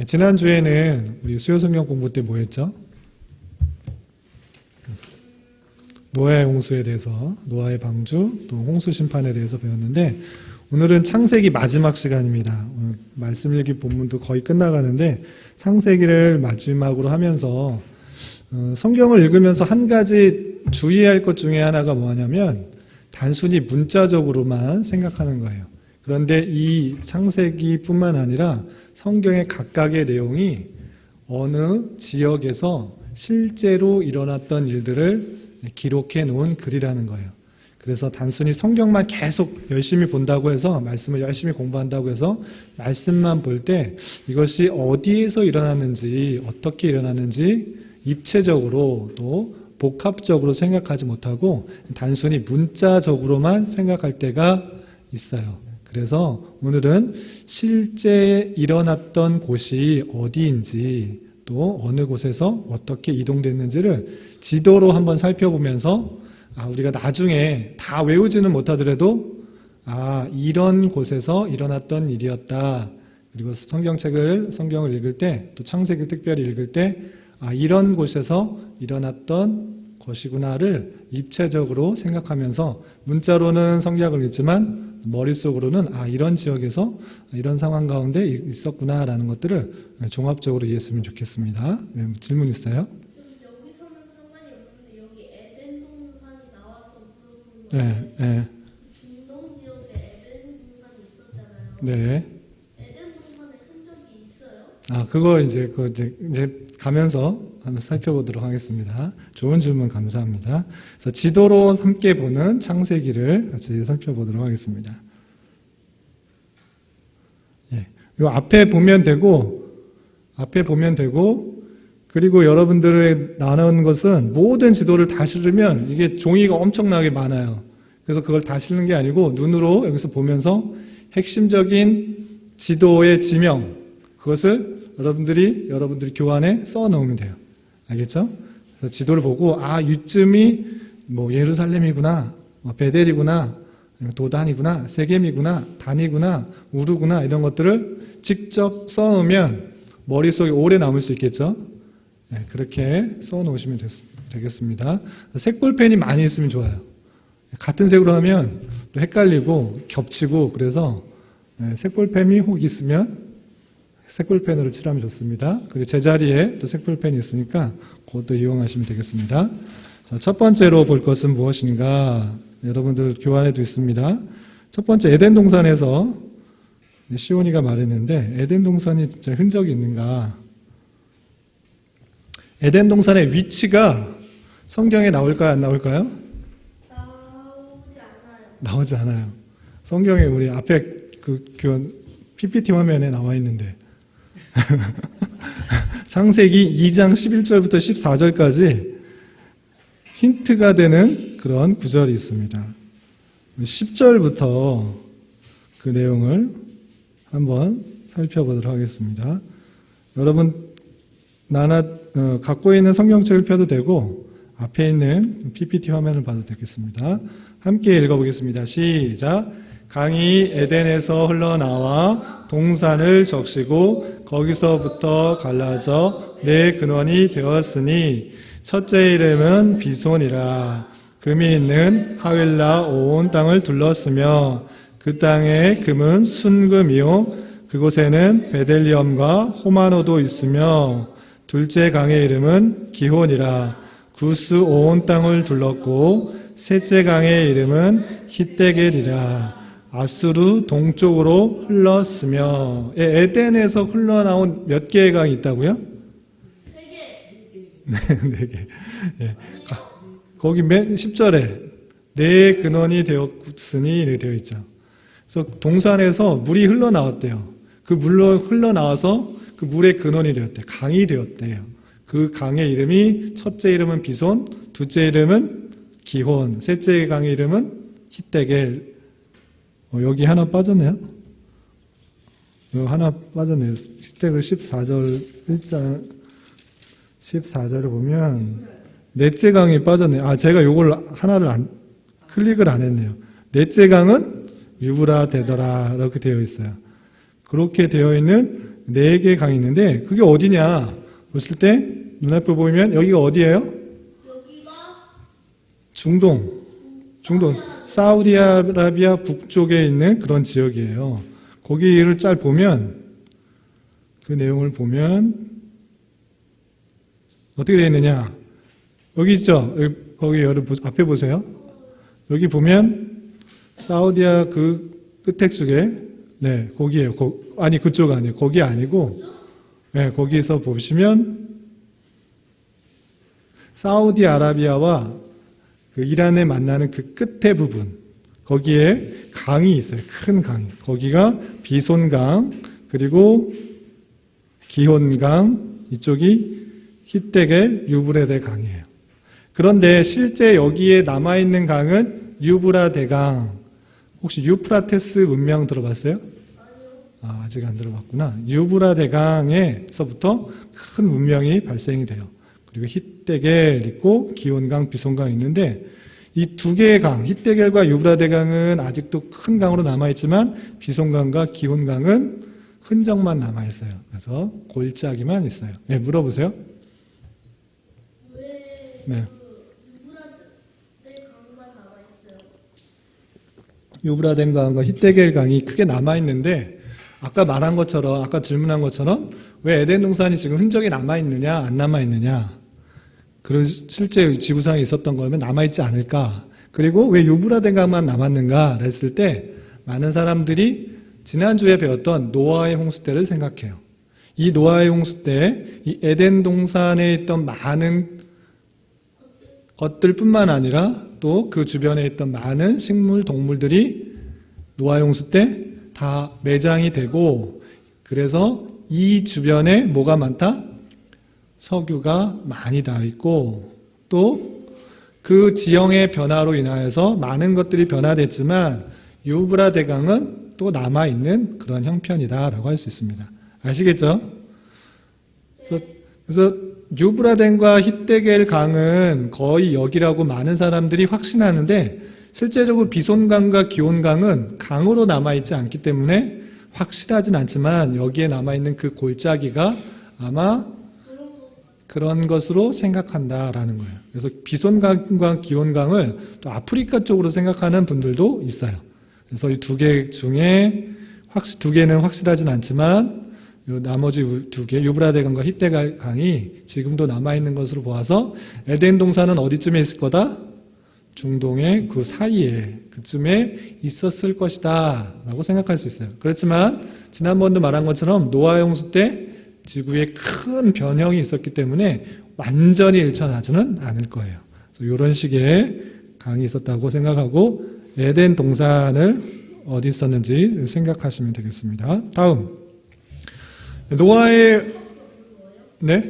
지난주에는 우리 수요성경 공부 때 뭐 했죠? 노아의 홍수에 대해서, 노아의 방주, 또 홍수 심판에 대해서 배웠는데, 오늘은 창세기 마지막 시간입니다. 오늘 말씀 읽기 본문도 거의 끝나가는데, 창세기를 마지막으로 하면서 성경을 읽으면서 한 가지 주의할 것 중에 하나가 뭐냐면 단순히 문자적으로만 생각하는 거예요. 그런데 이 창세기뿐만 아니라 성경의 각각의 내용이 어느 지역에서 실제로 일어났던 일들을 기록해 놓은 글이라는 거예요. 그래서 단순히 성경만 계속 열심히 본다고 해서, 말씀을 열심히 공부한다고 해서 말씀만 볼 때 이것이 어디에서 일어났는지, 어떻게 일어났는지 입체적으로 또 복합적으로 생각하지 못하고 단순히 문자적으로만 생각할 때가 있어요. 그래서 오늘은 실제 일어났던 곳이 어디인지, 또 어느 곳에서 어떻게 이동됐는지를 지도로 한번 살펴보면서 우리가 나중에 다 외우지는 못하더라도 이런 곳에서 일어났던 일이었다. 그리고 성경을 읽을 때, 또 창세기를 특별히 읽을 때 이런 곳에서 일어났던 것이구나를 입체적으로 생각하면서, 문자로는 성경을 읽지만 머릿속으로는 이런 지역에서 이런 상황 가운데 있었구나라는 것들을 종합적으로 이해했으면 좋겠습니다. 네, 질문 있어요? 여기서는 상관이 없는데 여기 에덴 동산이 나와서 물어보는 네, 네. 중동 지역에 에덴 동산이 있었잖아요. 네. 에덴 동산에 흔적이 있어요? 그거 이제 가면서 한번 살펴보도록 하겠습니다. 좋은 질문 감사합니다. 그래서 지도로 함께 보는 창세기를 같이 살펴보도록 하겠습니다. 예. 요 앞에 보면 되고, 그리고 여러분들의 나눈 것은 모든 지도를 다 실으면 이게 종이가 엄청나게 많아요. 그래서 그걸 다 실는 게 아니고 눈으로 여기서 보면서 핵심적인 지도의 지명, 그것을 여러분들이 교환에 써 놓으면 돼요. 알겠죠? 그래서 지도를 보고 이쯤이 예루살렘이구나, 베델이구나, 도단이구나, 세겜이구나, 단이구나, 우르구나, 이런 것들을 직접 써 놓으면 머릿속에 오래 남을 수 있겠죠? 네, 그렇게 써 놓으시면 되겠습니다. 색볼펜이 많이 있으면 좋아요. 같은 색으로 하면 또 헷갈리고 겹치고, 그래서 색볼펜이 혹 있으면 색볼펜으로 칠하면 좋습니다. 그리고 제자리에 또 색볼펜이 있으니까 그것도 이용하시면 되겠습니다. 자, 첫 번째로 볼 것은 무엇인가? 여러분들 교환에도 있습니다. 첫 번째, 에덴 동산에서 시온이가 말했는데, 에덴 동산이 진짜 흔적이 있는가? 에덴 동산의 위치가 성경에 나올까요, 안 나올까요? 나오지 않아요. 성경에 우리 앞에 PPT 화면에 나와 있는데, 창세기 2장 11절부터 14절까지 힌트가 되는 그런 구절이 있습니다. 10절부터 그 내용을 한번 살펴보도록 하겠습니다. 여러분 갖고 있는 성경책을 펴도 되고 앞에 있는 PPT 화면을 봐도 되겠습니다. 함께 읽어보겠습니다. 시작. 강이 에덴에서 흘러나와 동산을 적시고 거기서부터 갈라져 네 근원이 되었으니 첫째 이름은 비손이라. 금이 있는 하윌라 온 땅을 둘렀으며 그 땅의 금은 순금이요 그곳에는 베델리엄과 호마노도 있으며 둘째 강의 이름은 기혼이라. 구스 온 땅을 둘렀고 셋째 강의 이름은 히데겔이라. 아수르 동쪽으로 흘렀으며. 에덴에서 흘러나온 몇 개의 강이 있다고요? 3개. 네 개. 예. 거기 맨 10절에 네 근원이 되었으니 이렇게 되어 있죠. 그래서 동산에서 물이 흘러나왔대요. 그 물로 흘러나와서 그 물의 근원이 되었대요. 강이 되었대요. 그 강의 이름이, 첫째 이름은 비손, 둘째 이름은 기혼, 셋째 강의 이름은 히데겔. 여기 하나 빠졌네요. 하나 빠졌네요. 히데겔 14절, 1장 14절을 보면 넷째 강이 빠졌네요. 제가 요걸 하나를 클릭을 안 했네요. 넷째 강은 유브라 되더라 이렇게 되어 있어요. 그렇게 되어 있는 4개의 강이 있는데 그게 어디냐 봤을 때 눈앞에 보이면 여기가 어디예요? 여기가 중동 사우디아라비아 북쪽에 있는 그런 지역이에요. 거기를 잘 보면 그 내용을 보면 어떻게 되어 있느냐 여기 있죠? 거기 앞에 보세요. 여기 보면 사우디아 그 끝에 쪽에 네 거기에요. 아니 그쪽 아니에요. 거기 아니고 네, 거기서 보시면 사우디아라비아와 그 이란에 만나는 그 끝에 부분 거기에 강이 있어요. 큰 강이. 거기가 비손강 그리고 기혼강 이쪽이 히데겔 유브라데 강이에요. 그런데 실제 여기에 남아있는 강은 유브라 대강. 혹시 유프라테스 문명 들어봤어요? 아직 안 들어봤구나. 유브라 대강에서부터 큰 문명이 발생이 돼요. 그리고 히데겔 있고 기온강, 비손강 있는데 이 2개의 강, 히데겔과 유브라 대강은 아직도 큰 강으로 남아있지만 비손강과 기온강은 흔적만 남아있어요. 그래서 골짜기만 있어요. 네, 물어보세요. 왜 네. 유브라데 강만 남아 있어요? 유브라데 강과 히데겔 강이 크게 남아있는데 아까 말한 것처럼 아까 질문한 것처럼 왜 에덴 동산이 지금 흔적이 남아있느냐 안 남아있느냐 그런 실제 지구상에 있었던 거면 남아있지 않을까 그리고 왜 유브라데 강만 남았는가 했을 때 많은 사람들이 지난주에 배웠던 노아의 홍수 때를 생각해요. 이 노아의 홍수 때 이 에덴 동산에 있던 많은 것들뿐만 아니라 또 그 주변에 있던 많은 식물, 동물들이 노아의 홍수 때 다 매장이 되고 그래서 이 주변에 뭐가 많다? 석유가 많이 닿아 있고 또 그 지형의 변화로 인하여서 많은 것들이 변화됐지만 유브라 대강은 또 남아있는 그런 형편이다라고 할 수 있습니다. 아시겠죠? 그래서 유브라덴과 히데겔 강은 거의 여기라고 많은 사람들이 확신하는데 실제적으로 비손강과 기온강은 강으로 남아있지 않기 때문에 확실하진 않지만 여기에 남아있는 그 골짜기가 아마 그런 것으로 생각한다라는 거예요. 그래서 비손강과 기온강을 또 아프리카 쪽으로 생각하는 분들도 있어요. 그래서 이 2개 중에 2개는 확실하진 않지만 나머지 2개 유브라데강과 히데겔 강이 지금도 남아있는 것으로 보아서 에덴 동산은 어디쯤에 있을 거다? 중동의 그 사이에 그쯤에 있었을 것이다 라고 생각할 수 있어요. 그렇지만 지난번도 말한 것처럼 노아의 홍수 때 지구에 큰 변형이 있었기 때문에 완전히 일천하지는 않을 거예요. 그래서 이런 식의 강이 있었다고 생각하고 에덴 동산을 어디 있었는지 생각하시면 되겠습니다. 다음 노아의 네? 에덴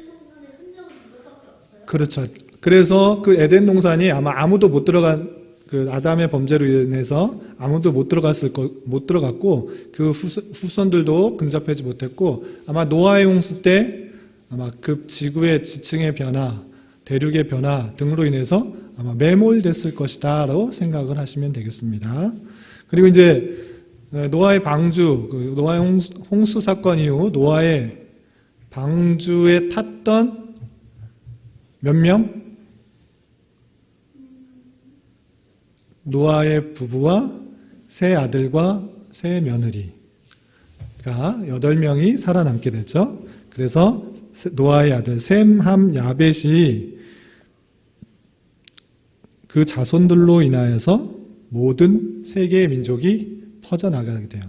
동산에 흔적은 이것밖에 없어요? 그렇죠. 그래서 그 에덴 동산이 아마 아무도 못 들어간 그 아담의 범죄로 인해서 아무도 못 들어갔고 그 후손들도 근접하지 못했고 아마 노아의 홍수 때 아마 급 지구의 지층의 변화, 대륙의 변화 등으로 인해서 아마 매몰됐을 것이다라고 생각을 하시면 되겠습니다. 그리고 이제 노아의 방주, 그 노아의 홍수 사건 이후 노아의 방주에 탔던 몇 명? 노아의 부부와 세 아들과 세 며느리가 8명이 살아남게 됐죠. 그래서 노아의 아들 셈, 함, 야벳이 그 자손들로 인하여서 모든 세계의 민족이 퍼져나가게 돼요.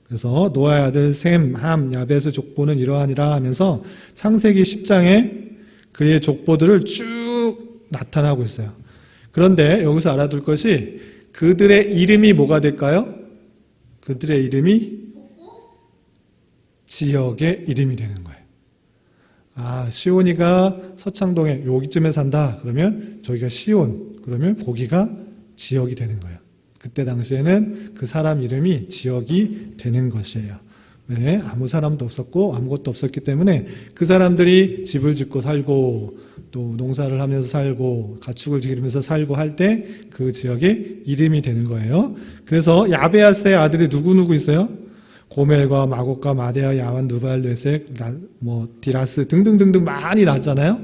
그래서 노아의 아들 셈, 함, 야벳의 족보는 이러하니라 하면서 창세기 10장에 그의 족보들을 쭉 나타나고 있어요. 그런데 여기서 알아둘 것이 그들의 이름이 뭐가 될까요? 그들의 이름이 지역의 이름이 되는 거예요. 아, 시온이가 서창동에 여기쯤에 산다. 그러면 저기가 시온. 그러면 거기가 지역이 되는 거예요. 그때 당시에는 그 사람 이름이 지역이 되는 것이에요. 네, 아무 사람도 없었고 아무것도 없었기 때문에 그 사람들이 집을 짓고 살고 또 농사를 하면서 살고 가축을 기르면서 살고 할 때 그 지역의 이름이 되는 거예요. 그래서 야베아스의 아들이 누구누구 있어요? 고멜과 마곡과 마데아, 야완, 누발, 뇌색, 디라스 등등등등 많이 났잖아요.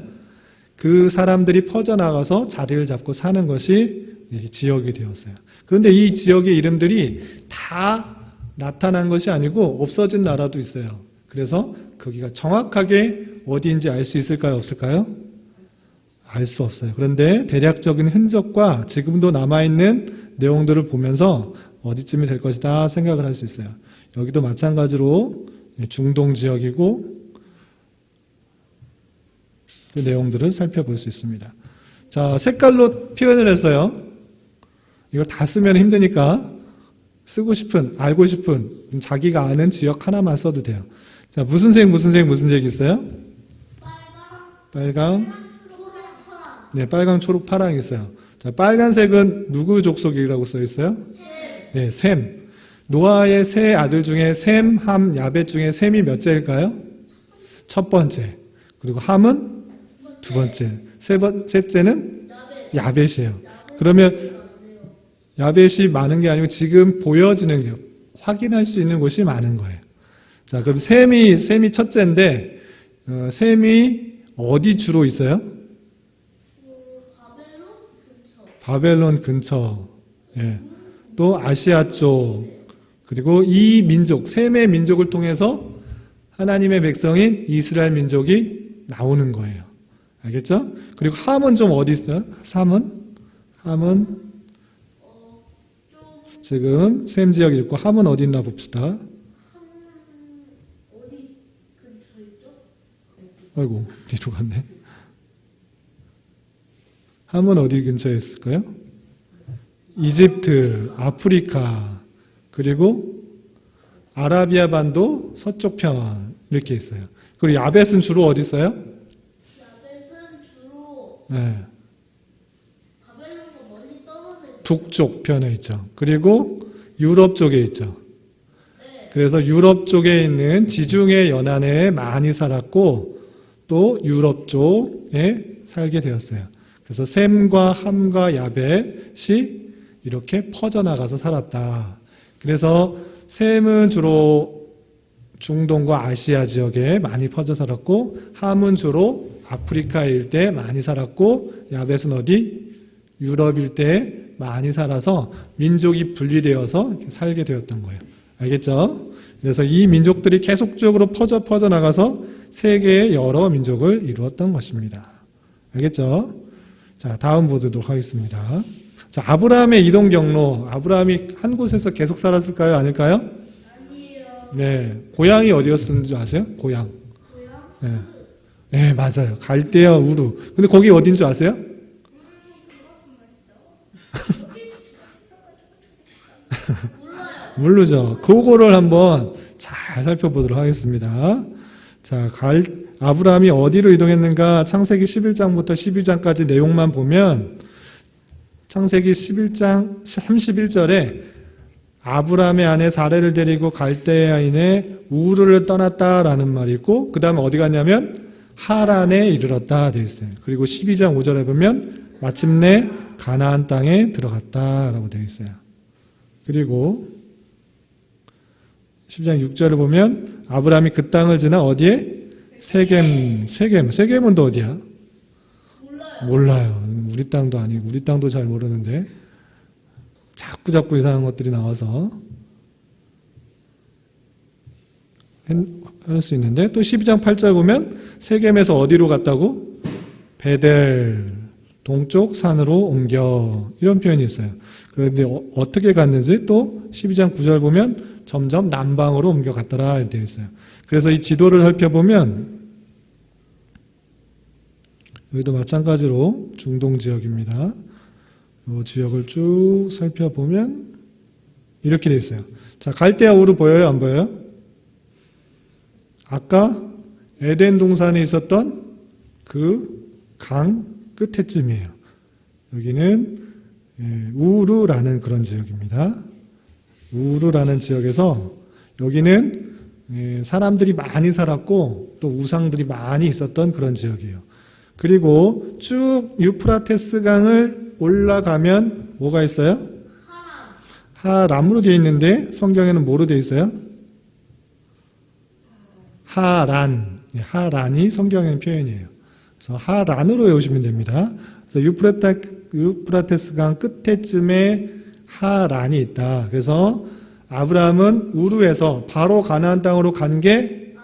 그 사람들이 퍼져나가서 자리를 잡고 사는 것이 지역이 되었어요. 그런데 이 지역의 이름들이 다 나타난 것이 아니고 없어진 나라도 있어요. 그래서 거기가 정확하게 어디인지 알 수 있을까요? 없을까요? 알 수 없어요. 그런데 대략적인 흔적과 지금도 남아있는 내용들을 보면서 어디쯤이 될 것이다 생각을 할 수 있어요. 여기도 마찬가지로 중동 지역이고 그 내용들을 살펴볼 수 있습니다. 자, 색깔로 표현을 했어요. 이걸 다 쓰면 힘드니까 쓰고 싶은, 알고 싶은 자기가 아는 지역 하나만 써도 돼요. 자, 무슨 색 있어요? 빨강, 네, 빨강, 초록, 파랑 있어요. 자, 빨간색은 누구 족속이라고 써 있어요? 네, 셈. 노아의 세 아들 중에 셈, 함, 야벳 중에 셈이 몇째일까요? 첫 번째. 그리고 함은 두 번째. 셋째는 야벳이에요. 그러면 야벳이 많은 게 아니고 지금 보여지는 게 확인할 수 있는 곳이 많은 거예요. 자, 그럼 셈이 첫째인데 셈이 어디 주로 있어요? 바벨론 근처. 예. 또 아시아 쪽. 그리고 이 민족, 셈의 민족을 통해서 하나님의 백성인 이스라엘 민족이 나오는 거예요. 알겠죠? 그리고 함은 좀 어디 있어요? 함은 지금 셈 지역이 있고 함은 어디 있나 봅시다. 어디 근처에 있죠? 아이고, 뒤로 갔네. 함은 어디 근처에 있을까요? 이집트, 아프리카, 그리고 아라비아 반도 서쪽 편 이렇게 있어요. 그리고 야벳은 주로 어디 있어요? 야벳은 주로 네. 바벨론과 멀리 떨어져 있어요. 북쪽 편에 있죠. 그리고 유럽 쪽에 있죠. 그래서 유럽 쪽에 있는 지중해 연안에 많이 살았고 또 유럽 쪽에 살게 되었어요. 그래서 셈과 함과 야벳이 이렇게 퍼져나가서 살았다. 그래서 셈은 주로 중동과 아시아 지역에 많이 퍼져 살았고 함은 주로 아프리카 일대에 많이 살았고 야벳은 어디? 유럽 일대에 많이 살아서 민족이 분리되어서 살게 되었던 거예요. 알겠죠? 그래서 이 민족들이 계속적으로 퍼져나가서 세계의 여러 민족을 이루었던 것입니다. 알겠죠? 자, 다음 보도록 하겠습니다. 자, 아브라함의 이동 경로. 아브라함이 한 곳에서 계속 살았을까요? 아닐까요? 아니에요. 네. 고향이 어디였는지 아세요? 고향. 고향? 네. 네, 맞아요. 갈대아 우르. 근데 거기 어딘 줄 아세요? 모르죠. 그거를 한번 잘 살펴보도록 하겠습니다. 자, 아브라함이 어디로 이동했는가? 창세기 11장부터 12장까지 내용만 보면 창세기 11장 31절에 아브라함의 아내 사레를 데리고 갈대아인의 우르를 떠났다라는 말이 있고 그 다음에 어디 갔냐면 하란에 이르렀다 되어 있어요. 그리고 12장 5절에 보면 마침내 가나안 땅에 들어갔다라고 되어 있어요. 그리고 10장 6절을 보면 아브라함이 그 땅을 지나 어디에? 세겜은 또 어디야? 몰라요. 우리 땅도 아니고 우리 땅도 잘 모르는데 자꾸 이상한 것들이 나와서 할 수 있는데 또 12장 8절 보면 세겜에서 어디로 갔다고? 베델 동쪽 산으로 옮겨 이런 표현이 있어요. 그런데 어떻게 갔는지 또 12장 9절 보면 점점 남방으로 옮겨갔더라 되어 있어요. 그래서 이 지도를 살펴보면 여기도 마찬가지로 중동 지역입니다. 이 지역을 쭉 살펴보면 이렇게 되어 있어요. 자, 갈대아 우르 보여요? 안 보여요? 아까 에덴 동산에 있었던 그 강 끝에쯤이에요. 여기는 우르라는 그런 지역입니다. 우르라는 지역에서 여기는 사람들이 많이 살았고 또 우상들이 많이 있었던 그런 지역이에요. 그리고 쭉 유프라테스 강을 올라가면 뭐가 있어요? 하람으로 되어 있는데 성경에는 뭐로 되어 있어요? 하란, 하란이 성경의 표현이에요. 그래서 하란으로 외우시면 됩니다. 그래서 유프라테스 강 끝에쯤에 하란이 있다. 그래서 아브라함은 우르에서 바로 가나안 땅으로 간 게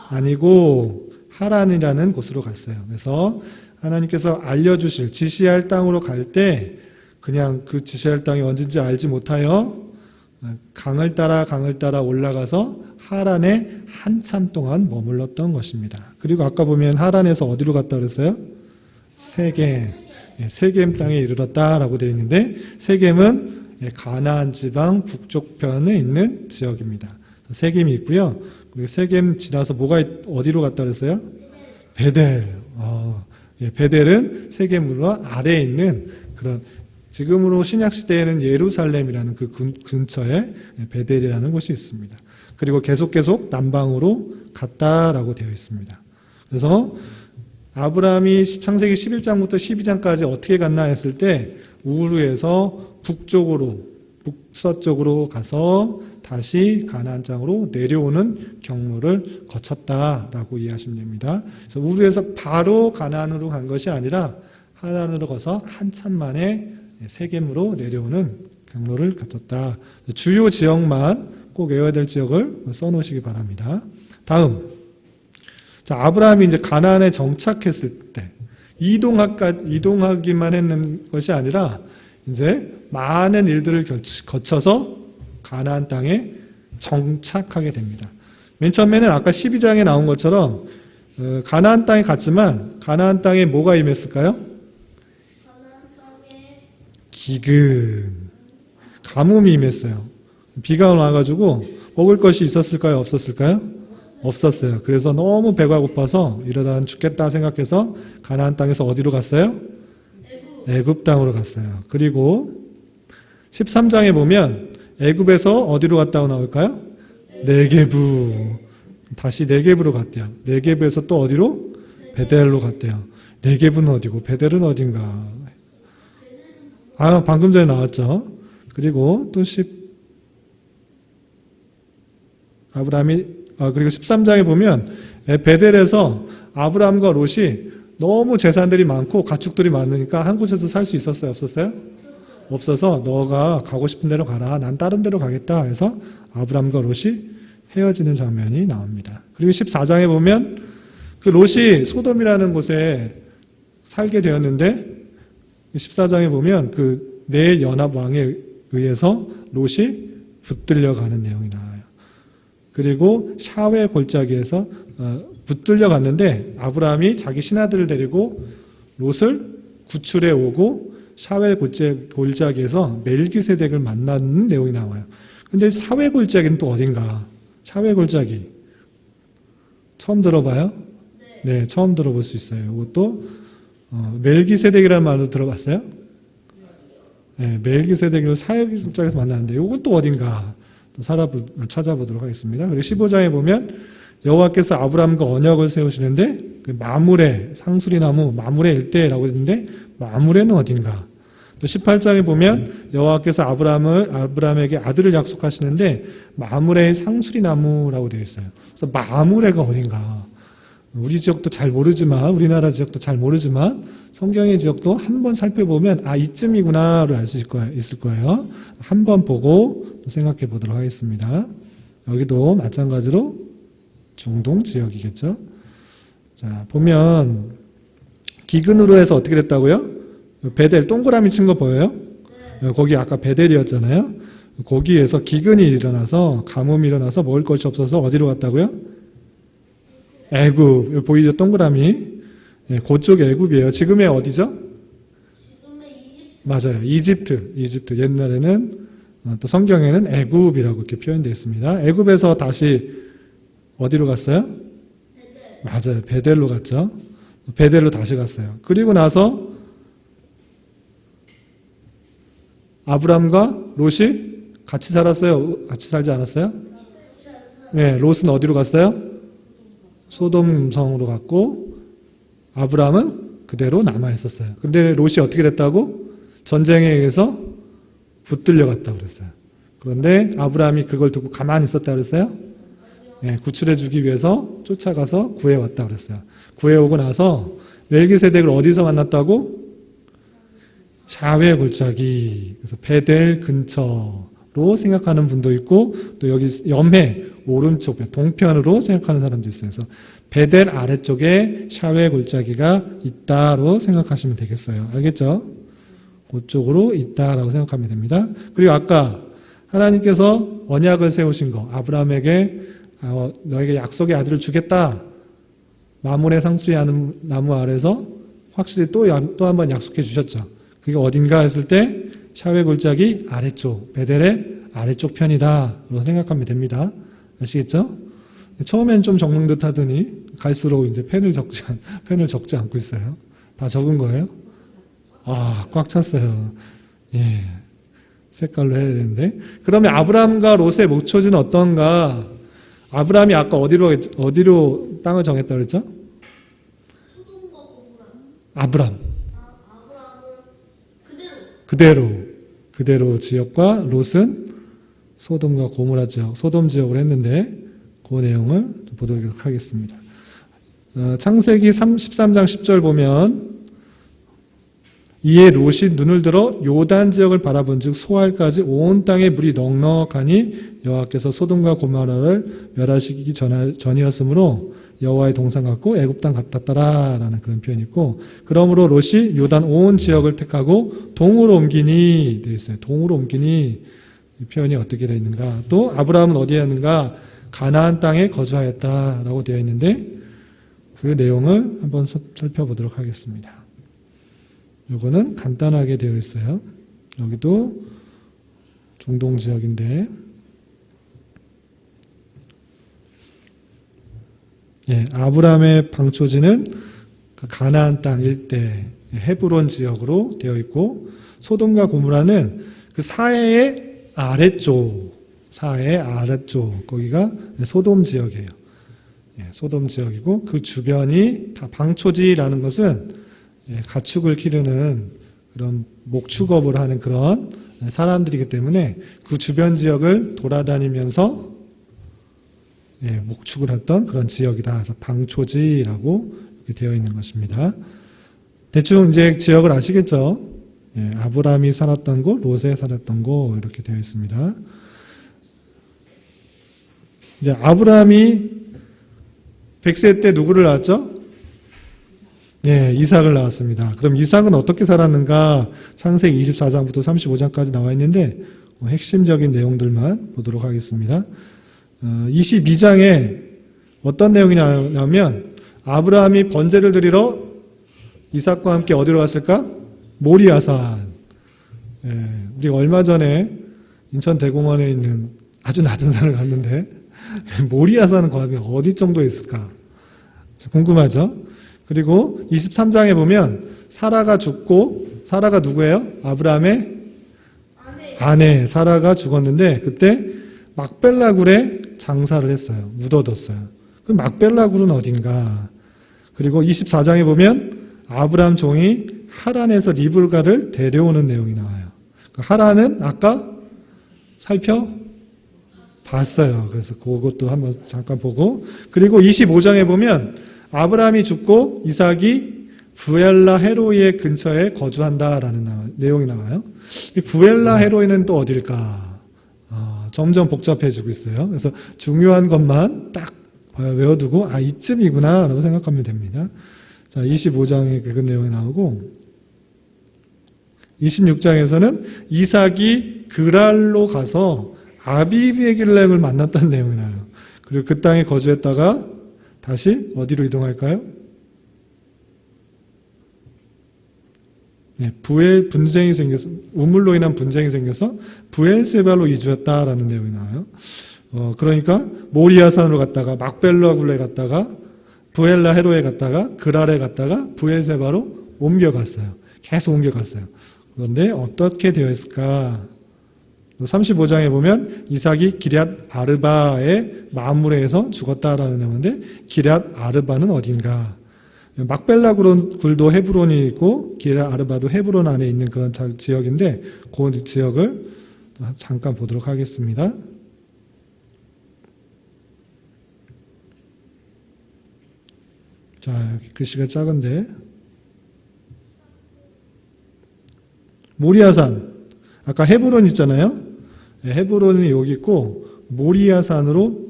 아니고 하란이라는 곳으로 갔어요. 그래서 하나님께서 알려주실, 지시할 땅으로 갈 때 그냥 그 지시할 땅이 언제인지 알지 못하여 강을 따라 올라가서 하란에 한참 동안 머물렀던 것입니다. 그리고 아까 보면 하란에서 어디로 갔다 그랬어요? 세겜. 세겜 땅에 이르렀다라고 되어 있는데 세겜은 가나안 지방 북쪽편에 있는 지역입니다. 세겜이 있고요. 그리고 세겜 지나서 어디로 갔다 그랬어요? 베델. 베델은 세겜으로 아래에 있는 그런 지금으로 신약 시대에는 예루살렘이라는 그 근처에 베델이라는 곳이 있습니다. 그리고 계속 남방으로 갔다라고 되어 있습니다. 그래서 아브라함이 창세기 11장부터 12장까지 어떻게 갔나 했을 때 우르에서 북서쪽으로 가서 다시 가나안 땅으로 내려오는 경로를 거쳤다라고 이해하시면 됩니다. 그래서 우르에서 바로 가나안으로 간 것이 아니라 하란으로 가서 한참 만에 세겜으로 내려오는 경로를 거쳤다. 주요 지역만 꼭 외워야 될 지역을 써놓으시기 바랍니다. 다음, 자, 아브라함이 이제 가나안에 정착했을 때 이동하기만 했는 것이 아니라 이제 많은 일들을 거쳐서 가나안 땅에 정착하게 됩니다. 맨 처음에는 아까 12장에 나온 것처럼 가나안 땅에 갔지만 가나안 땅에 뭐가 임했을까요? 기근, 가뭄이 임했어요. 비가 와가지고 먹을 것이 있었을까요? 없었을까요? 없었어요. 그래서 너무 배가 고파서 이러다 죽겠다 생각해서 가나안 땅에서 어디로 갔어요? 애굽 땅으로 갔어요. 그리고 13장에 보면 애굽에서 어디로 갔다고 나올까요? 네게부. 다시 네게부로 갔대요. 네게부에서 또 어디로? 베델로 갔대요. 네게부는 어디고 베델은 어딘가? 방금 전에 나왔죠. 그리고 또 그리고 13장에 보면 베델에서 아브라함과 롯이 너무 재산들이 많고 가축들이 많으니까 한 곳에서 살 수 있었어요? 없었어요? 없어서 너가 가고 싶은 데로 가라. 난 다른 데로 가겠다 해서 아브라함과 롯이 헤어지는 장면이 나옵니다. 그리고 14장에 보면 그 롯이 소돔이라는 곳에 살게 되었는데 14장에 보면 그 네 연합 왕에 의해서 롯이 붙들려가는 내용이 나와요. 그리고 샤웨 골짜기에서 붙들려 갔는데 아브라함이 자기 신하들을 데리고 롯을 구출해 오고 샤웨 골짜기에서 멜기세덱을 만나는 내용이 나와요. 근데 샤웨 골짜기는 또 어딘가? 샤웨 골짜기 처음 들어봐요? 네, 처음 들어볼 수 있어요. 이것도 멜기세덱이라는 말도 들어봤어요? 네, 멜기세덱을 샤웨 골짜기에서 만나는데 이건 또 어딘가? 찾아보도록 하겠습니다. 그리고 15장에 보면 여호와께서 아브라함과 언약을 세우시는데 그 마므레, 상수리나무 마므레 일대라고 했는데 마므레는 어딘가? 또 18장에 보면 여호와께서 아브라함에게 아들을 약속하시는데 마므레의 상수리나무라고 되어 있어요. 그래서 마므레가 어딘가? 우리 지역도 잘 모르지만 우리나라 지역도 잘 모르지만 성경의 지역도 한번 살펴보면 이쯤이구나를 알 수 있을 거예요. 한번 보고 생각해 보도록 하겠습니다. 여기도 마찬가지로 중동 지역이겠죠. 자, 보면 기근으로 해서 어떻게 됐다고요? 베델 동그라미 친 거 보여요? 거기 아까 베델이었잖아요. 거기에서 기근이 일어나서 가뭄이 일어나서 먹을 것이 없어서 어디로 갔다고요? 애굽. 보이죠? 동그라미. 그쪽 애굽이에요. 지금의 어디죠? 맞아요. 이집트. 옛날에는 또 성경에는 애굽이라고 이렇게 표현되어 있습니다. 애굽에서 다시 어디로 갔어요? 맞아요. 베델로 갔죠. 베델로 다시 갔어요. 그리고 나서 아브람과 롯이 같이 살았어요? 같이 살지 않았어요? 네, 롯은 어디로 갔어요? 소돔성으로 갔고 아브람은 그대로 남아 있었어요. 근데 롯이 어떻게 됐다고? 전쟁에 의해서 붙들려 갔다고 그랬어요. 그런데 아브라함이 그걸 두고 가만히 있었다고 그랬어요? 예, 구출해주기 위해서 쫓아가서 구해왔다 그랬어요. 구해오고 나서 멜기세덱을 어디서 만났다고? 샤웨 골짜기. 그래서 베델 근처로 생각하는 분도 있고 또 여기 염해 오른쪽 동편으로 생각하는 사람도 있어요. 그래서 베델 아래쪽에 샤웨 골짜기가 있다로 생각하시면 되겠어요. 알겠죠? 그쪽으로 있다라고 생각하면 됩니다. 그리고 아까 하나님께서 언약을 세우신 거, 아브라함에게 너에게 약속의 아들을 주겠다. 마물의 상수의 나무 아래서 확실히 또 한 번 약속해 주셨죠. 그게 어딘가 했을 때 샤웨 골짜기 아래쪽, 베델의 아래쪽 편이다라고 생각하면 됩니다. 아시겠죠? 처음엔 좀 적는 듯 하더니 갈수록 이제 펜을 적지 않고 있어요. 다 적은 거예요? 아, 꽉 찼어요. 예. 색깔로 해야 되는데. 그러면 아브라함과 롯의 목초지는 어떤가? 아브라함이 아까 어디로 땅을 정했다 그랬죠? 소돔과 고모라. 아브람. 아브라함은 그대로 지역과 롯은 소돔과 고모라 지역, 소돔 지역을 했는데 그 내용을 보도록 하겠습니다. 창세기 13장 10절 보면 이에 롯이 눈을 들어 요단 지역을 바라본즉 소알까지 온 땅에 물이 넉넉하니 여호와께서 소돔과 고모라를 멸하시기 전이었으므로 여호와의 동산 같고 애굽 땅 같았더라라는 그런 표현이 있고, 그러므로 롯이 요단 온 지역을 택하고 동으로 옮기니 되어 있어요. 동으로 옮기니 이 표현이 어떻게 되어 있는가? 또 아브라함은 어디에 있는가? 가나안 땅에 거주하였다라고 되어 있는데 그 내용을 한번 살펴보도록 하겠습니다. 요거는 간단하게 되어 있어요. 여기도 중동 지역인데, 예, 아브라함의 방초지는 그 가나안 땅 일대 헤브론 지역으로 되어 있고, 소돔과 고모라는 그 사해의 아래쪽 거기가 소돔 지역이에요. 예, 소돔 지역이고 그 주변이 다 방초지라는 것은 가축을 기르는 그런 목축업을 하는 그런 사람들이기 때문에 그 주변 지역을 돌아다니면서 목축을 했던 그런 지역이다. 그래서 방초지라고 이렇게 되어 있는 것입니다. 대충 이제 지역을 아시겠죠? 아브라함이 살았던 곳, 롯에 살았던 곳 이렇게 되어 있습니다. 이제 아브라함이 100세 때 누구를 낳았죠? 이삭을 낳았습니다. 그럼 이삭은 어떻게 살았는가? 창세기 24장부터 35장까지 나와 있는데 핵심적인 내용들만 보도록 하겠습니다. 22장에 어떤 내용이 나오면 아브라함이 번제를 드리러 이삭과 함께 어디로 갔을까? 모리아산. 우리가 얼마 전에 인천 대공원에 있는 아주 낮은 산을 갔는데 모리아산은 거기 어디 정도에 있을까? 궁금하죠? 그리고 23장에 보면 사라가 죽고, 사라가 누구예요? 아브라함의 아내 사라가 죽었는데 그때 막벨라굴에 장사를 했어요. 묻어뒀어요. 그럼 막벨라굴은 어딘가? 그리고 24장에 보면 아브라함 종이 하란에서 리브가를 데려오는 내용이 나와요. 하란은 아까 살펴봤어요. 그래서 그것도 한번 잠깐 보고, 그리고 25장에 보면 아브라함이 죽고 이삭이 부엘라 헤로이의 근처에 거주한다라는 내용이 나와요. 이 부엘라 헤로이는 또 어딜까? 점점 복잡해지고 있어요. 그래서 중요한 것만 딱 외워두고 이쯤이구나 라고 생각하면 됩니다. 자, 25장에 그 내용이 나오고 26장에서는 이삭이 그랄로 가서 아비비에길렉을 만났다는 내용이 나와요. 그리고 그 땅에 거주했다가 다시 어디로 이동할까요? 분쟁이 생겨서, 우물로 인한 분쟁이 생겨서 부엘세바로 이주했다라는 내용이 나와요. 그러니까 모리아산으로 갔다가 막벨라굴에 갔다가 부엘라 헤로에 갔다가 그랄에 갔다가 부엘세바로 옮겨갔어요. 계속 옮겨갔어요. 그런데 어떻게 되어 있을까? 35장에 보면 이삭이 기럇 아르바의 마므레에서 죽었다라는 내용인데 기럇 아르바는 어딘가? 막벨라 굴도 헤브론이 있고 기럇 아르바도 헤브론 안에 있는 그런 지역인데 그 지역을 잠깐 보도록 하겠습니다. 자, 여기 글씨가 작은데. 모리아산. 아까 헤브론 있잖아요. 네, 헤브론이 여기 있고 모리아산으로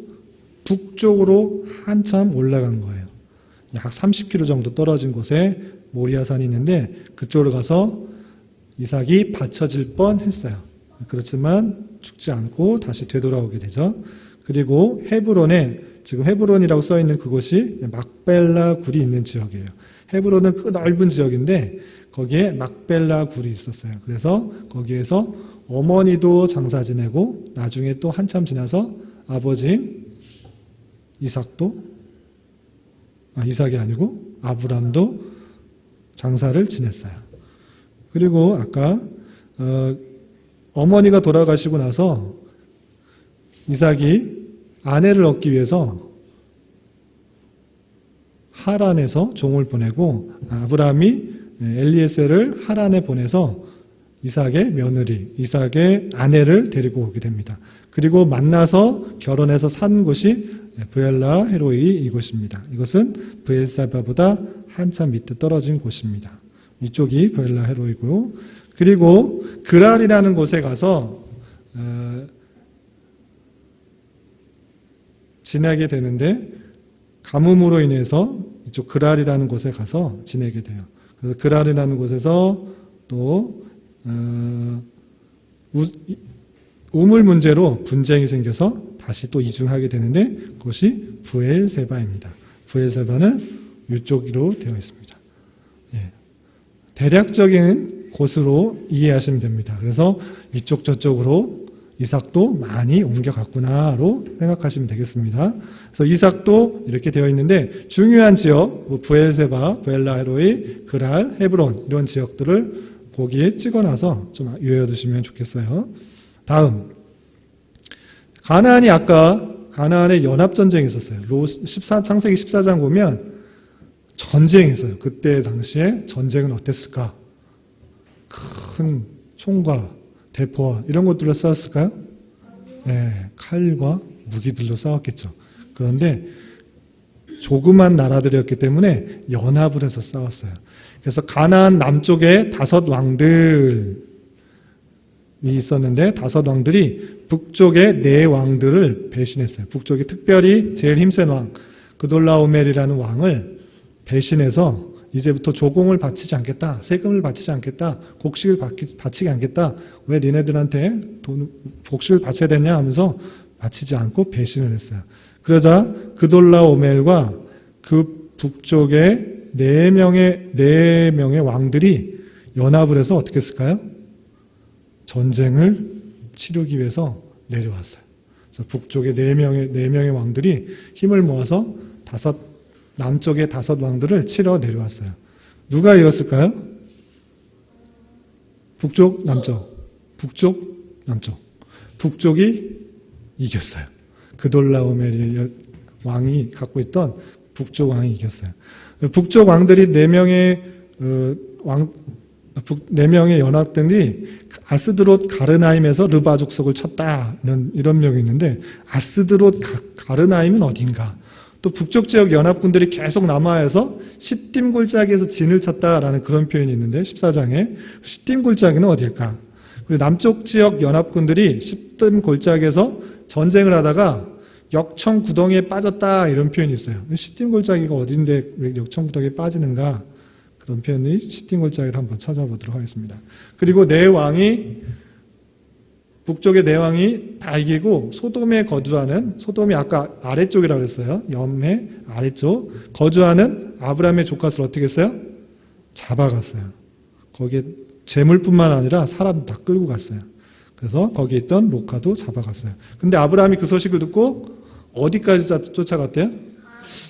북쪽으로 한참 올라간 거예요. 약 30km 정도 떨어진 곳에 모리아산이 있는데 그쪽으로 가서 이삭이 바쳐질 뻔했어요. 그렇지만 죽지 않고 다시 되돌아오게 되죠. 그리고 헤브론에 지금 헤브론이라고 써 있는 그곳이 막벨라 굴이 있는 지역이에요. 헤브론은 그 넓은 지역인데 거기에 막벨라 굴이 있었어요. 그래서 거기에서 어머니도 장사 지내고 나중에 또 한참 지나서 아버지인 이삭이 아니고 아브람도 장사를 지냈어요. 그리고 아까 어머니가 돌아가시고 나서 이삭이 아내를 얻기 위해서 하란에서 종을 보내고 아브람이 엘리에셀을 하란에 보내서 이삭의 아내를 데리고 오게 됩니다. 그리고 만나서 결혼해서 산 곳이 브엘라 헤로이 이곳입니다. 이것은 브엘사바보다 한참 밑에 떨어진 곳입니다. 이쪽이 브엘라 헤로이고요. 그리고 그랄이라는 곳에 가서 지내게 되는데 가뭄으로 인해서 이쪽 그랄이라는 곳에 가서 지내게 돼요. 그래서 그랄이라는 곳에서 또 우물 문제로 분쟁이 생겨서 다시 또 이중하게 되는데 그것이 브엘세바입니다. 브엘세바는 이쪽으로 되어 있습니다. 예. 대략적인 곳으로 이해하시면 됩니다. 그래서 이쪽 저쪽으로 이삭도 많이 옮겨갔구나로 생각하시면 되겠습니다. 그래서 이삭도 이렇게 되어 있는데 중요한 지역, 브엘세바, 브엘라헤로이, 그랄, 헤브론 이런 지역들을 거기에 찍어놔서 좀 외워두시면 좋겠어요. 다음 가나안이 아까 가나안에 연합전쟁이 있었어요. 창세기 14장 보면 전쟁이 있어요. 그때 당시에 전쟁은 어땠을까? 큰 총과 대포와 이런 것들로 싸웠을까요? 네, 칼과 무기들로 싸웠겠죠. 그런데 조그만 나라들이었기 때문에 연합을 해서 싸웠어요. 그래서 가나안 남쪽에 5 왕들이 있었는데 5 왕들이 북쪽의 4 왕들을 배신했어요. 북쪽이 특별히 제일 힘센 왕 그돌라오멜이라는 왕을 배신해서 이제부터 조공을 바치지 않겠다, 세금을 바치지 않겠다, 곡식을 바치지 않겠다. 왜 니네들한테 곡식을 바쳐야 되냐 하면서 바치지 않고 배신을 했어요. 그러자 그돌라오멜과 그 북쪽의 4명의 왕들이 연합을 해서 어떻게 했을까요? 전쟁을 치르기 위해서 내려왔어요. 그래서 북쪽의 4명의 왕들이 힘을 모아서 남쪽의 5 왕들을 치러 내려왔어요. 누가 이겼을까요? 북쪽, 남쪽. 북쪽, 남쪽. 북쪽이 이겼어요. 그돌라오멜 왕이 갖고 있던 북쪽 왕이 이겼어요. 북쪽 왕들이 4명의 4명의 연합들이 아스드롯 가르나임에서 르바 족속을 쳤다. 이런 명이 있는데 아스드롯 가르나임은 어딘가? 또 북쪽 지역 연합군들이 계속 남하해서 시딤 골짜기에서 진을 쳤다라는 그런 표현이 있는데 14장에 시딤 골짜기는 어딜까? 그리고 남쪽 지역 연합군들이 시딤 골짜기에서 전쟁을 하다가 역청 구덩이에 빠졌다 이런 표현이 있어요. 시딤 골짜기가 어딘데 왜 역청 구덩이에 빠지는가? 그런 표현이 시딤 골짜기를 한번 찾아보도록 하겠습니다. 그리고 북쪽의 4왕이 다 이기고 소돔에 거주하는, 소돔이 아까 아래쪽이라고 했어요. 염해 아래쪽. 거주하는 아브라함의 조카를 어떻게 했어요? 잡아갔어요. 거기에 재물뿐만 아니라 사람 다 끌고 갔어요. 그래서 거기에 있던 로카도 잡아갔어요. 근데 아브라함이 그 소식을 듣고 어디까지 쫓아갔대요?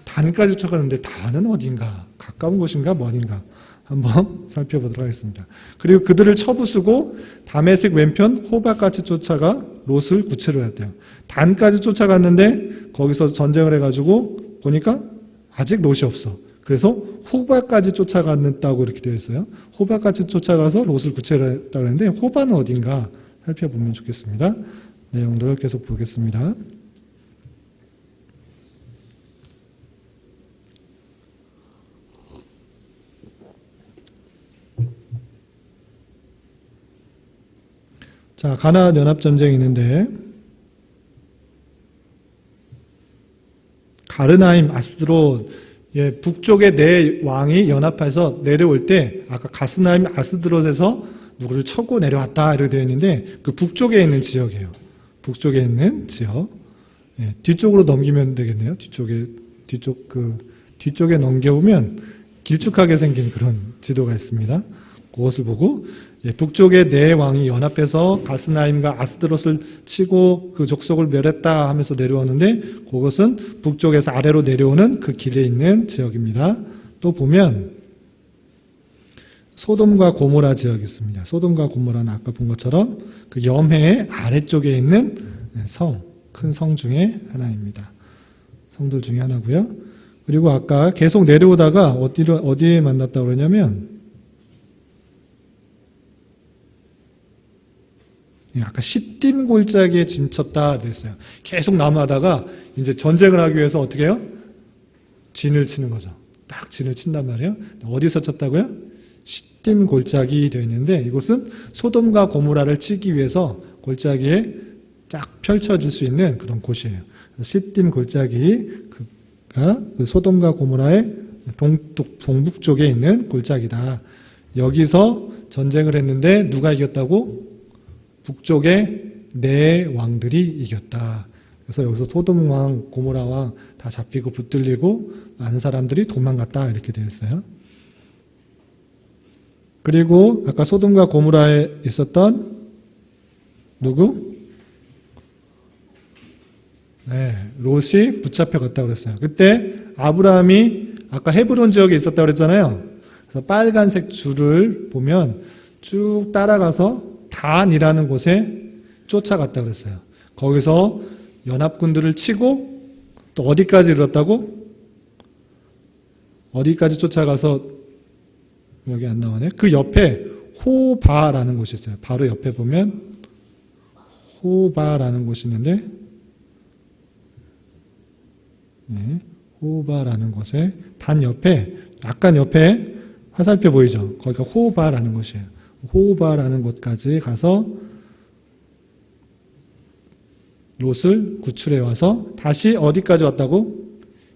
단까지 쫓아갔는데 단은 어딘가? 가까운 곳인가? 먼인가? 한번 살펴보도록 하겠습니다. 그리고 그들을 쳐부수고 다메섹 왼편 호박같이 쫓아가 롯을 구체로 했대요. 단까지 쫓아갔는데 거기서 전쟁을 해가지고 보니까 아직 롯이 없어. 그래서 호박까지 쫓아갔다고 이렇게 되어 있어요. 호박까지 쫓아가서 롯을 구체로 했다고 했는데 호박은 어딘가 살펴보면 좋겠습니다. 내용들을 계속 보겠습니다. 자, 가나안 연합전쟁이 있는데 가르나임, 아스드롯, 북쪽의 네 왕이 연합해서 내려올 때 아까 가스나임, 아스드롯에서 누구를 쳐고 내려왔다 이렇게 되어 있는데 그 북쪽에 있는 지역이에요. 북쪽에 있는 지역. 뒤쪽으로 넘기면 되겠네요. 뒤쪽에 넘겨보면 길쭉하게 생긴 그런 지도가 있습니다. 그것을 보고 북쪽의 네 왕이 연합해서 가스나임과 아스드롯을 치고 그 족속을 멸했다 하면서 내려오는데 그것은 북쪽에서 아래로 내려오는 그 길에 있는 지역입니다. 또 보면 소돔과 고모라 지역이 있습니다. 소돔과 고모라는 아까 본 것처럼 그 염해의 아래쪽에 있는 성, 큰 성 중에 하나입니다. 성들 중에 하나고요. 그리고 아까 계속 내려오다가 어디에 만났다고 그러냐면 아까 시딤 골짜기에 진쳤다 그랬어요. 계속 남아다가 이제 전쟁을 하기 위해서 어떻게 해요? 진을 치는 거죠. 딱 진을 친단 말이에요. 어디서 쳤다고요? 시딤 골짜기 되어 있는데 이곳은 소돔과 고모라를 치기 위해서 골짜기에 딱 펼쳐질 수 있는 그런 곳이에요. 시딤 골짜기가 그 소돔과 고모라의 동북쪽에 있는 골짜기다. 여기서 전쟁을 했는데 누가 이겼다고? 북쪽의 네 왕들이 이겼다. 그래서 여기서 소돔 왕, 고모라 왕 다 잡히고 붙들리고 많은 사람들이 도망갔다 이렇게 되어 있어요. 그리고 아까 소돔과 고모라에 있었던 누구? 롯이 붙잡혀 갔다고 그랬어요. 그때 아브라함이 아까 헤브론 지역에 있었다고 그랬잖아요. 그래서 빨간색 줄을 보면 쭉 따라가서 단이라는 곳에 쫓아갔다고 그랬어요. 거기서 연합군들을 치고 또 어디까지 이뤘다고? 어디까지 쫓아가서 여기 안 나오네. 그 옆에 호바라는 곳이 있어요. 바로 옆에 보면 호바라는 곳이 있는데 호바라는 곳에 단 옆에 약간 옆에 화살표 보이죠? 거기가 호바라는 곳이에요. 호바라는 곳까지 가서 롯을 구출해 와서 다시 어디까지 왔다고?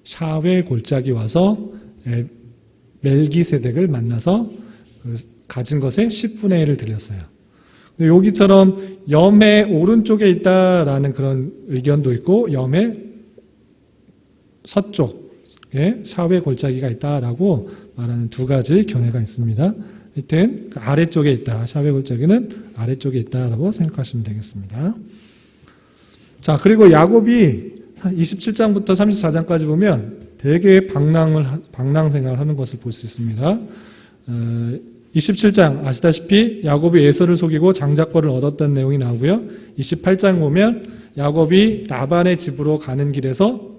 샤웨 골짜기 와서 멜기세덱을 만나서 그 가진 것의 10분의 1을 드렸어요. 여기처럼 염의 오른쪽에 있다라는 그런 의견도 있고 염의 서쪽에 샤웨 골짜기가 있다라고 말하는 두 가지 견해가 있습니다. 하여튼 그 아래쪽에 있다. 샤웨 골짜기는 아래쪽에 있다라고 생각하시면 되겠습니다. 자, 그리고 야곱이 27장부터 34장까지 보면 되게 방랑 생활을 하는 것을 볼 수 있습니다. 27장 아시다시피 야곱이 에서를 속이고 장자권을 얻었던 내용이 나오고요. 28장 보면 야곱이 라반의 집으로 가는 길에서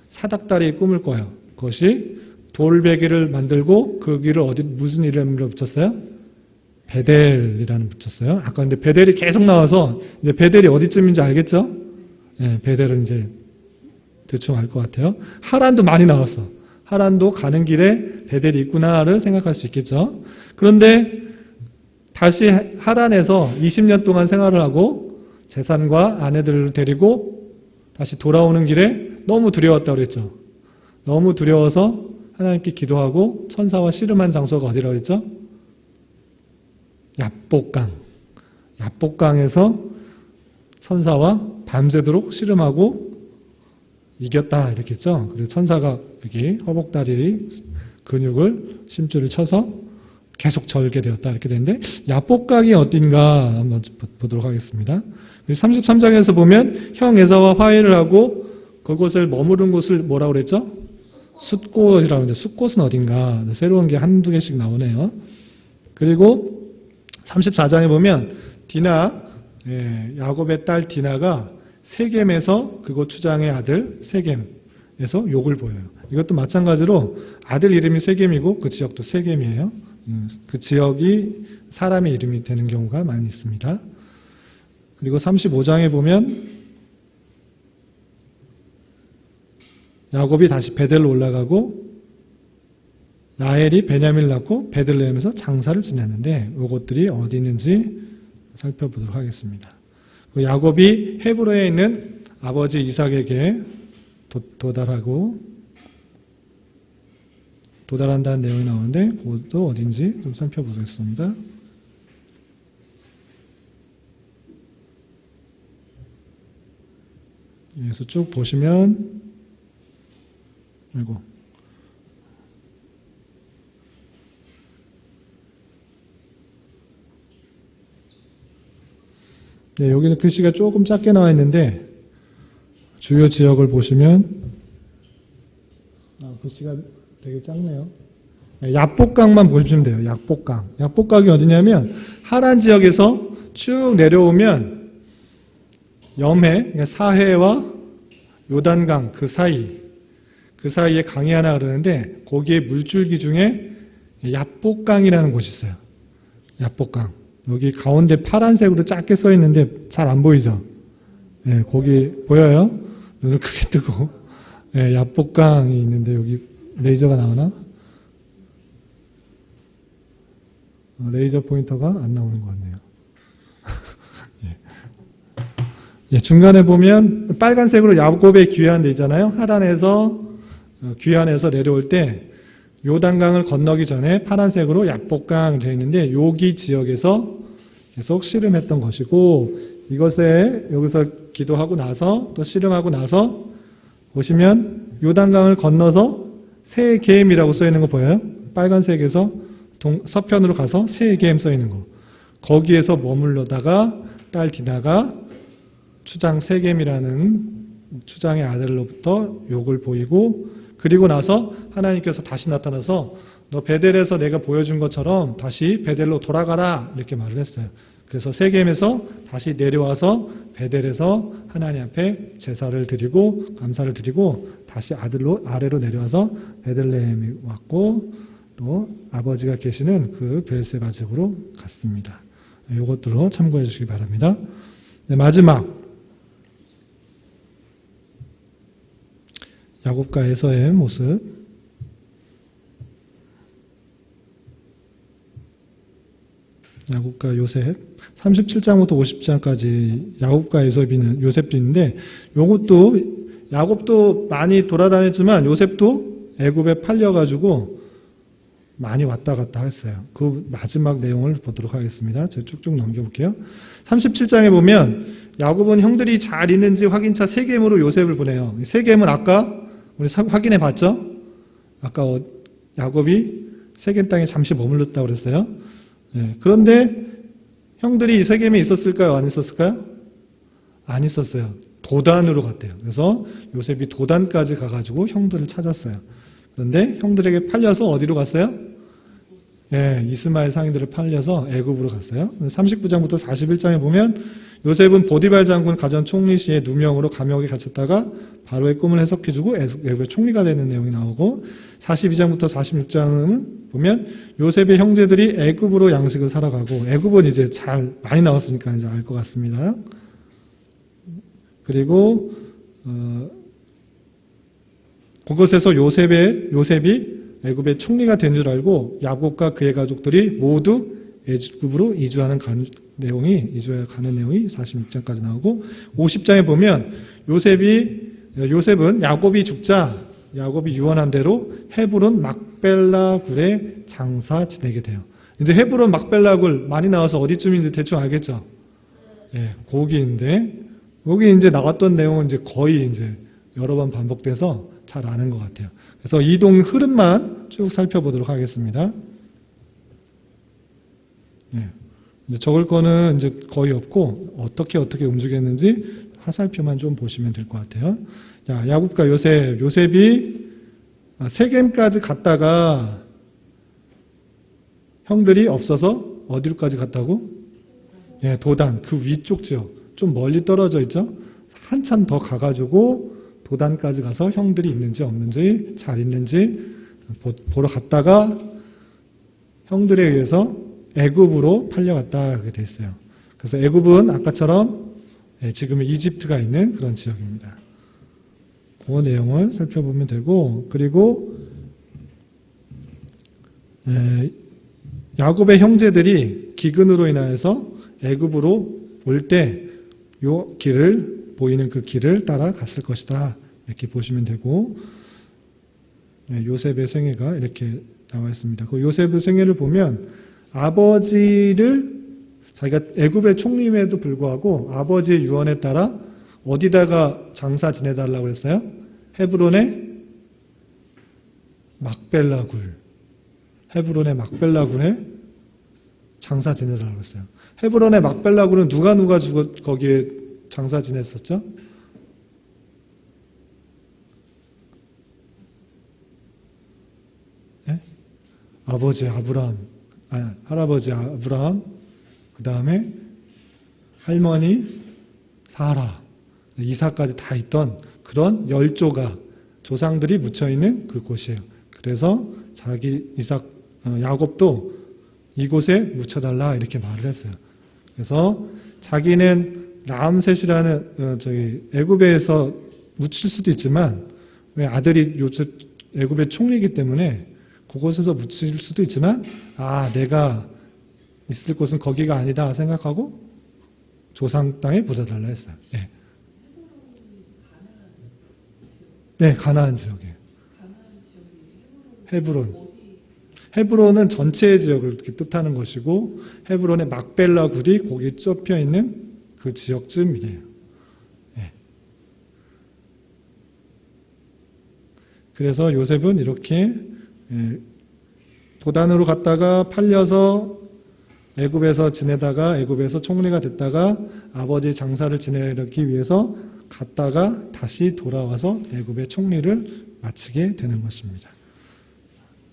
사닥다리의 꿈을 꿔요. 그것이 돌베개를 만들고 그 길을 무슨 이름으로 붙였어요? 베델이라는 붙였어요. 아까 근데 베델이 계속 나와서 이제 베델이 어디쯤인지 알겠죠? 베델은 이제 대충 알 것 같아요. 하란도 많이 나왔어. 하란도 가는 길에 베델이 있구나를 생각할 수 있겠죠. 그런데 다시 하란에서 20년 동안 생활을 하고 재산과 아내들을 데리고 다시 돌아오는 길에 너무 두려웠다고 그랬죠. 너무 두려워서 하나님께 기도하고 천사와 씨름한 장소가 어디라고 그랬죠? 야복강. 야복강에서 천사와 밤새도록 씨름하고 이겼다 이렇게 했죠. 그리고 천사가 여기 허벅다리 근육을 심줄을 쳐서 계속 절게 되었다 이렇게 되는데 야복강이 어딘가 한번 보도록 하겠습니다. 33장에서 보면 형 에사와 화해를 하고 그곳을 머무른 곳을 뭐라고 그랬죠? 숫꽃이라고 하는데 숫꽃은 어딘가 새로운 게 한두 개씩 나오네요. 그리고 34장에 보면 디나 야곱의 딸 디나가 세겜에서 그곳 추장의 아들 세겜에서 욕을 보여요. 이것도 마찬가지로 아들 이름이 세겜이고 그 지역도 세겜이에요. 그 지역이 사람의 이름이 되는 경우가 많이 있습니다. 그리고 35장에 보면 야곱이 다시 베델로 올라가고 라헬이 베냐민을 낳고 베들레헴에서 장사를 지냈는데 이것들이 어디 있는지 살펴보도록 하겠습니다. 야곱이 헤브론에 있는 아버지 이삭에게 도달한다는 내용이 나오는데 그것도 어딘지 좀 살펴보겠습니다. 여기서 쭉 보시면 네, 여기는 글씨가 조금 작게 나와 있는데 주요 지역을 보시면 글씨가 되게 작네요. 야복강만 보시면 돼요. 야복강. 야복강이 어디냐면 하란 지역에서 쭉 내려오면 염해, 사해와 요단강 그 사이에 강이 하나 흐르는데 거기에 물줄기 중에 야복강이라는 곳이 있어요. 야복강. 여기 가운데 파란색으로 작게 써 있는데 잘 안 보이죠? 예, 거기 보여요? 눈을 크게 뜨고. 예, 야복강이 있는데 여기 레이저가 나오나? 레이저 포인터가 안 나오는 것 같네요. 예, 중간에 보면 빨간색으로 야곱의 귀환 데 있잖아요. 하란에서 귀환해서 내려올 때 요단강을 건너기 전에 파란색으로 야복강 되어 있는데 여기 지역에서 계속 씨름했던 것이고 이것에 여기서 기도하고 나서 또 씨름하고 나서 보시면 요단강을 건너서 세겜이라고 써 있는 거 보여요? 빨간색에서 서편으로 가서 세겜 써 있는 거. 거기에서 머물러다가 딸 디나가 추장 세겜이라는 추장의 아들로부터 욕을 보이고 그리고 나서 하나님께서 다시 나타나서 너 베델에서 내가 보여준 것처럼 다시 베델로 돌아가라 이렇게 말을 했어요. 그래서 세겜에서 다시 내려와서 베델에서 하나님 앞에 제사를 드리고 감사를 드리고 다시 아래로 내려와서 베들레헴에 왔고 또 아버지가 계시는 그 베르세바 지역으로 갔습니다. 이것들로 참고해 주시기 바랍니다. 네, 마지막 야곱과 에서의 모습. 야곱과 요셉 37장부터 50장까지 야곱과 요셉도 있는데 요것도 야곱도 많이 돌아다녔지만 요셉도 애굽에 팔려가지고 많이 왔다 갔다 했어요. 그 마지막 내용을 보도록 하겠습니다. 제가 쭉쭉 넘겨볼게요. 37장에 보면 야곱은 형들이 잘 있는지 확인차 세겜으로 요셉을 보내요. 세겜은 아까 우리 확인해 봤죠? 아까 야곱이 세겜 땅에 잠시 머물렀다고 그랬어요. 네, 그런데 형들이 이 세겜에 있었을까요? 안 있었을까요? 안 있었어요. 도단으로 갔대요. 그래서 요셉이 도단까지 가가지고 형들을 찾았어요. 그런데 형들에게 팔려서 어디로 갔어요? 네, 이스마엘 상인들을 팔려서 애굽으로 갔어요. 39장부터 41장에 보면 요셉은 보디발 장군 가전 총리 시에 누명으로 감옥에 갇혔다가 바로의 꿈을 해석해주고 애굽의 총리가 되는 내용이 나오고 42장부터 46장은 보면 요셉의 형제들이 애굽으로 양식을 사러 가고 애굽은 이제 잘 많이 나왔으니까 이제 알 것 같습니다. 그리고 그곳에서 요셉이 애굽의 총리가 된 줄 알고 야곱과 그의 가족들이 모두 애굽으로 이주하는 내용이 46장까지 나오고 50장에 보면 요셉은 야곱이 죽자 야곱이 유언한 대로 헤브론 막벨라 굴에 장사 지내게 돼요. 이제 헤브론 막벨라 굴 많이 나와서 어디쯤인지 대충 알겠죠? 예, 거기인데 여기 이제 나왔던 내용은 이제 거의 이제 여러 번 반복돼서 잘 아는 것 같아요. 그래서 이동 흐름만 쭉 살펴보도록 하겠습니다. 예. 이제 적을 거는 이제 거의 없고 어떻게 움직였는지 화살표만 좀 보시면 될 것 같아요. 자, 야곱과 요셉이 세겜까지 갔다가 형들이 없어서 어디로까지 갔다고? 예, 도단 그 위쪽 지역 좀 멀리 떨어져 있죠. 한참 더 가가지고 도단까지 가서 형들이 있는지 없는지 잘 있는지 보러 갔다가 형들에 의해서 애굽으로 팔려갔다 그렇게 돼 있어요. 그래서 애굽은 아까처럼 지금 이집트가 있는 그런 지역입니다. 그 내용을 살펴보면 되고 그리고 야곱의 형제들이 기근으로 인하여서 애굽으로 올 때 요 길을 보이는 그 길을 따라 갔을 것이다. 이렇게 보시면 되고 네, 요셉의 생애가 이렇게 나와 있습니다. 그 요셉의 생애를 보면 아버지를 자기가 애굽의 총림에도 불구하고 아버지의 유언에 따라 어디다가 장사 지내달라고 했어요? 헤브론의 막벨라굴. 헤브론의 막벨라굴에 장사 지내달라고 했어요. 헤브론의 막벨라굴은 누가 죽어 거기에 장사 지냈었죠? 네? 아버지 아브라함, 할아버지 아브라함, 그 다음에 할머니 사라, 이삭까지 다 있던 그런 열조가 조상들이 묻혀있는 그곳이에요. 그래서 자기 야곱도 이곳에 묻혀달라 이렇게 말을 했어요. 그래서 자기는 라암셋이라는 애굽에서 묻힐 수도 있지만 왜 아들이 요셉 애굽의 총리이기 때문에 그곳에서 묻힐 수도 있지만 내가 있을 곳은 거기가 아니다 생각하고 조상 땅에 묻어달라 했어요. 네. 네, 가나안 지역이에요. 헤브론은 전체 지역을 이렇게 뜻하는 것이고 헤브론의 막벨라 굴이 거기에 좁혀 있는 그 지역쯤이에요. 네. 그래서 요셉은 이렇게 도단으로 갔다가 팔려서 애굽에서 지내다가 애굽에서 총리가 됐다가 아버지 장사를 지내기 위해서 갔다가 다시 돌아와서 애굽의 총리를 마치게 되는 것입니다.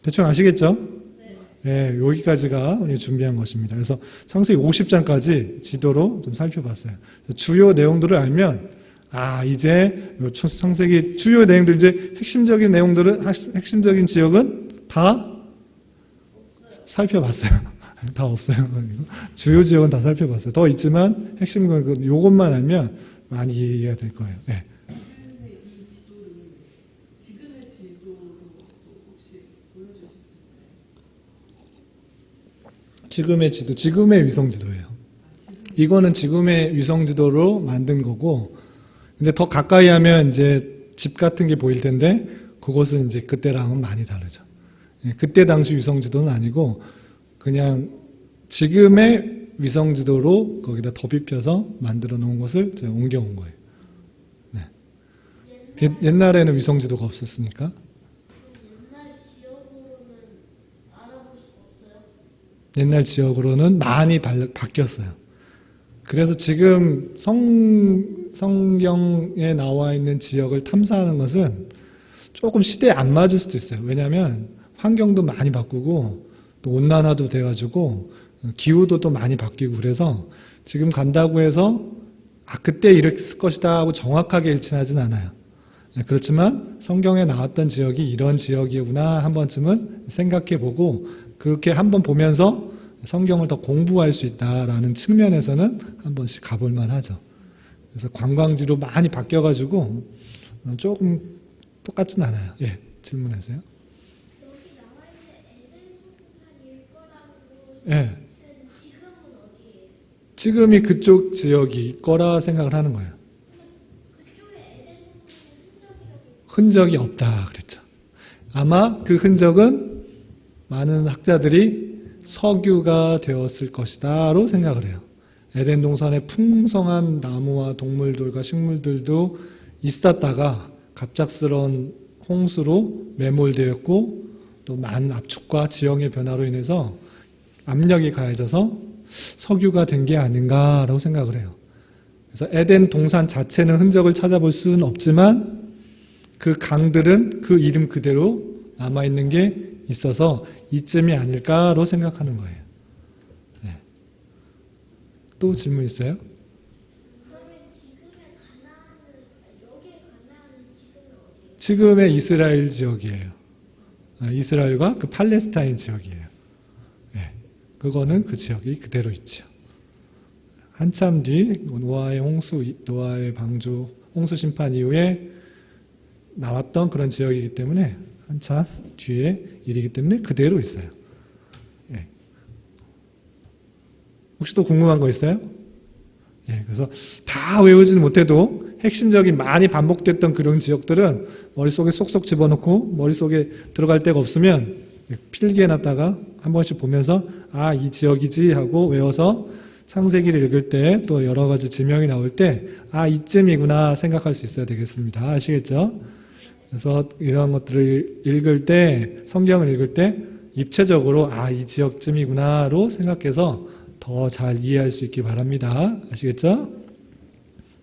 대충 아시겠죠? 네, 여기까지가 우리 준비한 것입니다. 그래서 창세기 50장까지 지도로 좀 살펴봤어요. 주요 내용들을 알면 이제 창세기 주요 내용들 이제 핵심적인 내용들은 핵심적인 지역은 다 살펴봤어요. 다 없어요. 주요 지역은 다 살펴봤어요. 더 있지만 핵심 건 요것만 알면 많이 이해가 될 거예요. 네. 지금의 지도, 지금의 위성지도예요. 이거는 지금의 위성지도로 만든 거고, 근데 더 가까이 하면 이제 집 같은 게 보일 텐데, 그것은 이제 그때랑은 많이 다르죠. 그때 당시 위성지도는 아니고, 그냥 지금의 위성지도로 거기다 덧입혀서 만들어 놓은 것을 제가 옮겨온 거예요. 네. 옛날에는 위성지도가 없었으니까. 옛날 지역으로는 많이 바뀌었어요. 그래서 지금 성경에 나와 있는 지역을 탐사하는 것은 조금 시대에 안 맞을 수도 있어요. 왜냐하면 환경도 많이 바꾸고 또 온난화도 돼가지고 기후도 또 많이 바뀌고 그래서 지금 간다고 해서 그때 이랬을 것이다 하고 정확하게 일치하진 않아요. 그렇지만 성경에 나왔던 지역이 이런 지역이구나 한 번쯤은 생각해보고 그렇게 한번 보면서 성경을 더 공부할 수 있다라는 측면에서는 한 번씩 가볼 만하죠. 그래서 관광지로 많이 바뀌어가지고 조금 똑같진 않아요. 예, 질문하세요. 여기 나와 있는 에덴 동산일 거라고 예. 지금은 어디예요? 지금이 그쪽 지역이 거라 생각을 하는 거예요. 그쪽에 에덴 동산의 흔적이 없다 그랬죠. 아마 그 흔적은 많은 학자들이 석유가 되었을 것이다로 생각을 해요. 에덴 동산에 풍성한 나무와 동물들과 식물들도 있었다가 갑작스러운 홍수로 매몰되었고 또 많은 압축과 지형의 변화로 인해서 압력이 가해져서 석유가 된 게 아닌가라고 생각을 해요. 그래서 에덴 동산 자체는 흔적을 찾아볼 수는 없지만 그 강들은 그 이름 그대로 남아있는 게 있어서 이쯤이 아닐까로 생각하는 거예요. 네. 또 질문 있어요? 그러면 지금의 가나안은 여기의 가나안은 지금은 어디예요? 지금의 이스라엘 지역이에요. 이스라엘과 그 팔레스타인 지역이에요. 네. 그거는 그 지역이 그대로 있죠. 한참 뒤 노아의 방주, 홍수 심판 이후에 나왔던 그런 지역이기 때문에 한참 뒤에 일이기 때문에 그대로 있어요. 네. 혹시 또 궁금한 거 있어요? 예, 그래서 다 외우지는 못해도 핵심적인 많이 반복됐던 그런 지역들은 머릿속에 쏙쏙 집어넣고 머릿속에 들어갈 데가 없으면 필기해 놨다가 한 번씩 보면서 아, 이 지역이지 하고 외워서 창세기를 읽을 때 또 여러 가지 지명이 나올 때 아, 이쯤이구나 생각할 수 있어야 되겠습니다. 아시겠죠? 그래서 이런 것들을 읽을 때, 성경을 읽을 때 입체적으로 아, 이 지역쯤이구나로 생각해서 더 잘 이해할 수 있기 바랍니다. 아시겠죠?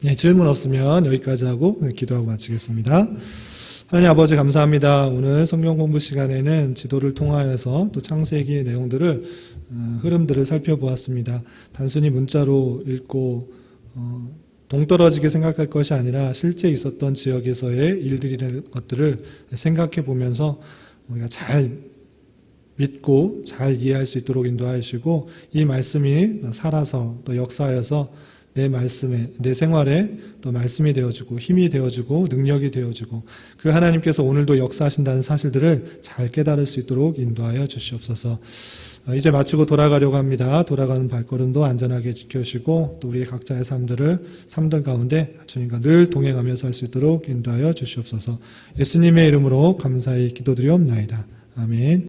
네, 질문 없으면 여기까지 하고 기도하고 마치겠습니다. 하나님 아버지 감사합니다. 오늘 성경 공부 시간에는 지도를 통하여서 또 창세기의 내용들을 흐름들을 살펴보았습니다. 단순히 문자로 읽고 동떨어지게 생각할 것이 아니라 실제 있었던 지역에서의 일들이라는 것들을 생각해 보면서 우리가 잘 믿고 잘 이해할 수 있도록 인도하시고 이 말씀이 살아서 또 역사하여서 내 말씀에 내 생활에 또 말씀이 되어주고 힘이 되어주고 능력이 되어주고 그 하나님께서 오늘도 역사하신다는 사실들을 잘 깨달을 수 있도록 인도하여 주시옵소서. 이제 마치고 돌아가려고 합니다. 돌아가는 발걸음도 안전하게 지켜주시고 또 우리 각자의 삶들 가운데 주님과 늘 동행하며 살 수 있도록 인도하여 주시옵소서. 예수님의 이름으로 감사히 기도드리옵나이다. 아멘.